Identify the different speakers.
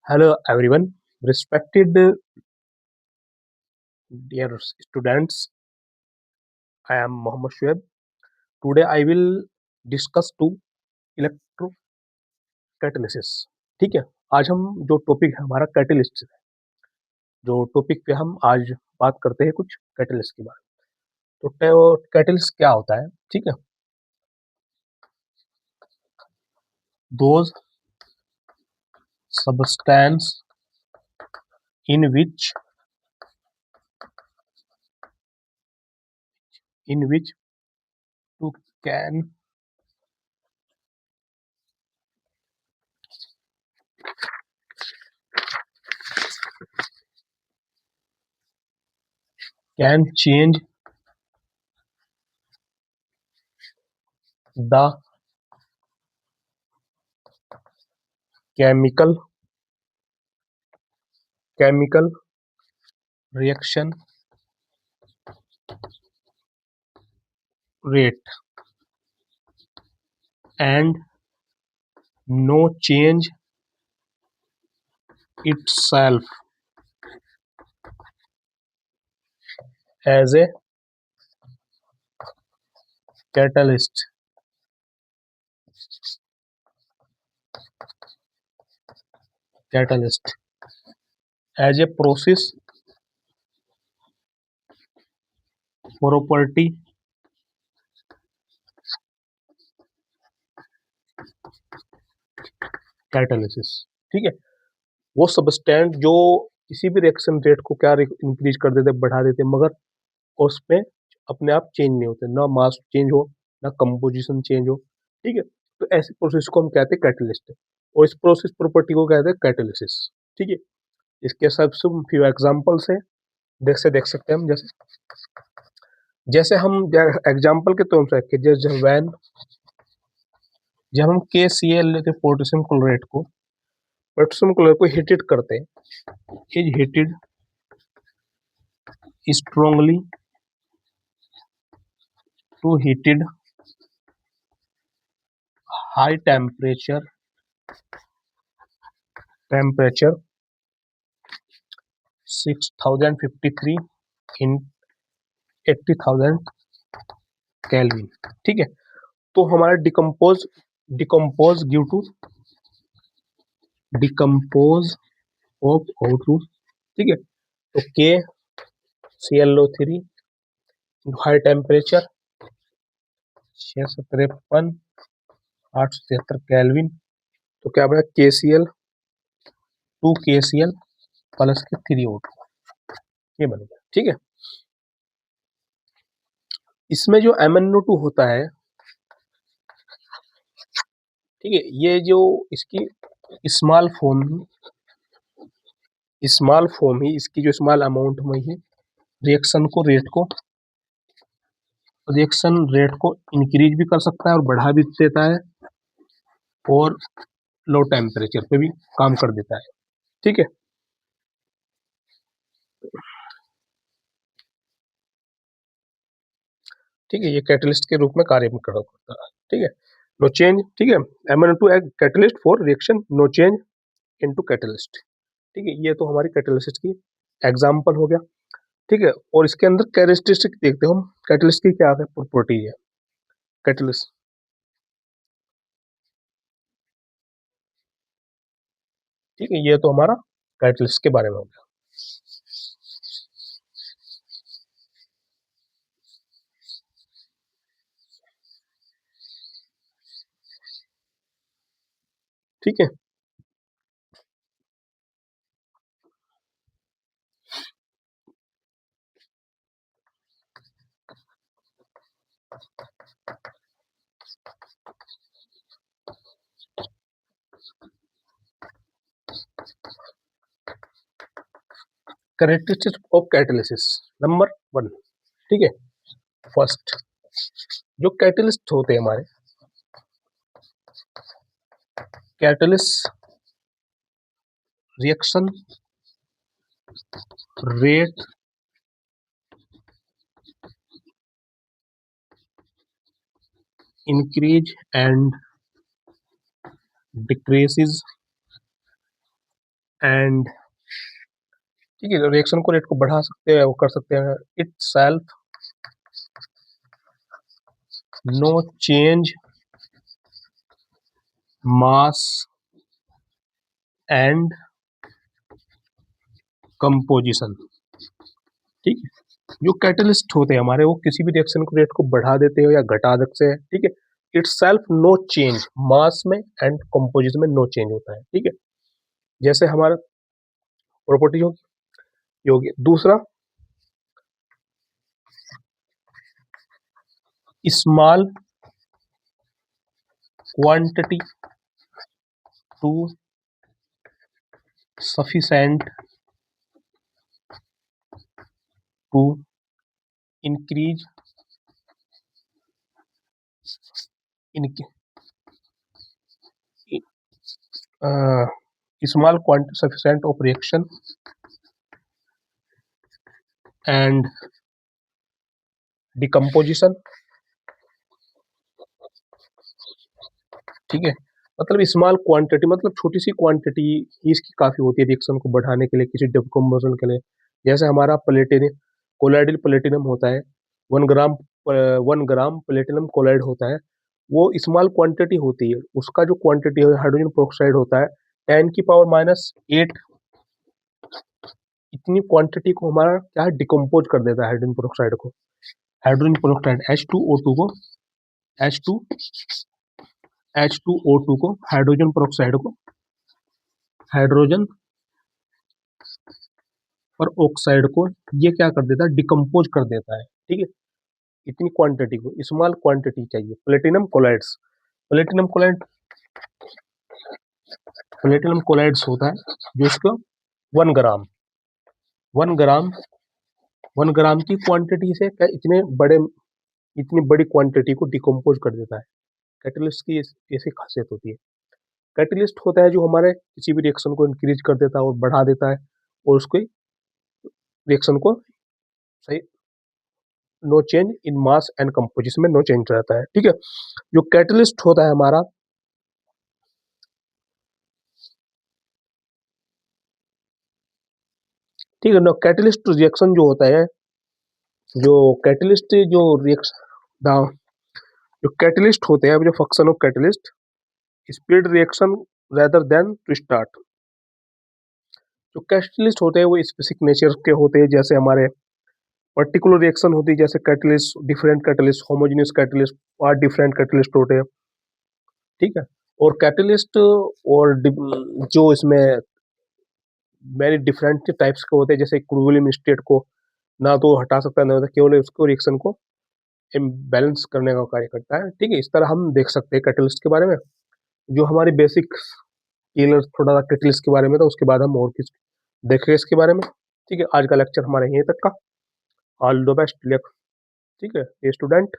Speaker 1: Hello everyone, respected dear students. I am Mohammed Shoaib. Today I will discuss two electrocatalysis. ठीक है, आज हम जो टॉपिक है हमारा कैटलिस्ट है, जो टॉपिक पे हम आज बात करते हैं कुछ कैटलिस्ट के बारे में। तो कैटलिस्ट क्या होता है? ठीक है, those substance in which to can change the chemical reaction rate and no change itself as a catalyst as a process property catalysis. ठीक है, वो सबस्टेंट जो किसी भी रिएक्शन रेट को क्या इंक्रीज कर देते, बढ़ा देते, मगर उसमें अपने आप चेंज नहीं होते, ना मास चेंज हो ना कंपोजिशन चेंज हो। ठीक है, तो ऐसे प्रोसेस को हम कहते हैं कैटलिस्ट, और इस प्रोसेस प्रॉपर्टी को कहते हैं कैटालिसिस। ठीक है, इसके सबसे फ्यू एग्जांपल्स हैं, देख सकते हैं हम। जैसे हम एग्जांपल के तौर पर जैसे जब हम KCl लेते पोटेशियम क्लोराइड को, हीटेड करते हैं, is heated strongly to heated high temperature 6053 in 80,000 kelvin. ठीक है, तो हमारा decompose give to decompose of O2। ठीक है, तो KClO3 हाई टेम्परेचर 653 873 केल्विन, तो क्या बना KCl 2KCl प्लस के 3O2, ये बन गया। ठीक है, इसमें जो MnO2 होता है, ठीक है, ये जो इसकी स्मॉल फॉर्म ही इसकी जो स्मॉल अमाउंट में ही रिएक्शन रेट को इंक्रीज भी कर सकता है और बढ़ा भी देता है, और लो टेम्परेचर पे भी काम कर देता है। ठीक है, ये कैटलिस्ट के रूप में कार्य करता है। ठीक है, नो चेंज। ठीक है, MnO2 egg catalyst for reaction no change into catalyst. ठीक है, ये तो हमारी कैटलिस्ट की एग्जांपल हो गया। ठीक है, और इसके अंदर कैरेक्टरिस्टिक देखते हो हम, कैटलिस्ट की क्या है प्रॉपर्टी है कैटलिस्ट। ठीक है, ये तो हमारा कैटलिस्ट के बारे में हो गया। ठीक है, कैरेक्टरिस्टिक्स ऑफ कैटालिसिस नंबर 1। ठीक है, फर्स्ट जो कैटलिस्ट होते हैं हमारे, catalyst reaction rate increase and decreases and ठीक है, रिएक्शन को रेट को बढ़ा सकते हैं, वो कर सकते हैं. Itself no change mass and composition. ठीक है, जो कैटलिस्ट होते हैं हमारे, वो किसी भी रिएक्शन को रेट को बढ़ा देते हैं या घटा देते हैं. ठीक है, its self no change, mass में एंड कंपोजिशन में नो चेंज होता है. ठीक है, जैसे हमारा प्रॉपर्टी होगी. दूसरा, small quantity to sufficient to increase small quantity sufficient of reaction and decomposition. ठीक है, मतलब स्मॉल क्वांटिटी मतलब छोटी सी क्वांटिटी ही इसकी काफ़ी होती है रिएक्शन को बढ़ाने के लिए, किसी डिकम्पोजिशन के लिए. जैसे हमारा प्लेटिनम कोलाइडल प्लेटिनम होता है, 1 ग्राम प्लेटिनम कोलाइड होता है, वो स्मॉल क्वांटिटी होती है. उसका जो क्वांटिटी है हाइड्रोजन पेरोक्साइड होता है 10⁻⁸ इतनी क्वांटिटी को हमारा क्या है, डिकम्पोज कर देता है हाइड्रोजन पेरोक्साइड को. हाइड्रोजन पेरोक्साइड H2O2 को H2O2 को हाइड्रोजन पेरोक्साइड को हाइड्रोजन और ऑक्साइड को ये क्या कर देता है, डिकम्पोज कर देता है. ठीक है, इतनी क्वांटिटी को स्मॉल क्वांटिटी चाहिए. प्लेटिनम कोलाइड्स होता है जो इसको 1 ग्राम की क्वांटिटी से इतनी बड़ी क्वांटिटी को डिकम्पोज कर देता है. कैटलिस्ट की ऐसी खासियत होती है. कैटलिस्ट होता है जो हमारे किसी भी रिएक्शन को इंक्रीज कर देता है और बढ़ा देता है, और उसको रिएक्शन को सही no change in mass and composition में नो चेंज रहता है. ठीक है, जो कैटलिस्ट होता है हमारा, ठीक है ना, कैटलिस्ट रिएक्शन जो होता है, जो कैटलिस्ट जो रिएक्शन जो कैटलिस्ट होते हैं, जो function of catalyst, speed reaction rather than to start. जो कैटलिस्ट होते हैं वो स्पेसिफिक नेचर के होते हैं. जैसे हमारे पर्टिकुलर रिएक्शन होती है, जैसे catalyst, different catalyst, homogeneous catalyst और डिफरेंट कैटलिस्ट होते हैं. ठीक है, और कैटलिस्ट और जो इसमें मैनी डिफरेंट टाइप्स के होते हैं, जैसे इक्विलिब्रियम स्टेट को ना तो हटा सकता है, ना तो केवल उसको रिएक्शन को बैलेंस करने का कार्य करता है. ठीक है, इस तरह हम देख सकते हैं कैटलिस्ट के बारे में. जो हमारी बेसिक क्लियर थोड़ा सा कैटलिस्ट के बारे में था, उसके बाद हम और कुछ देखेंगे इसके बारे में. ठीक है, आज का लेक्चर हमारा यहीं तक का. All the best. ठीक है स्टूडेंट.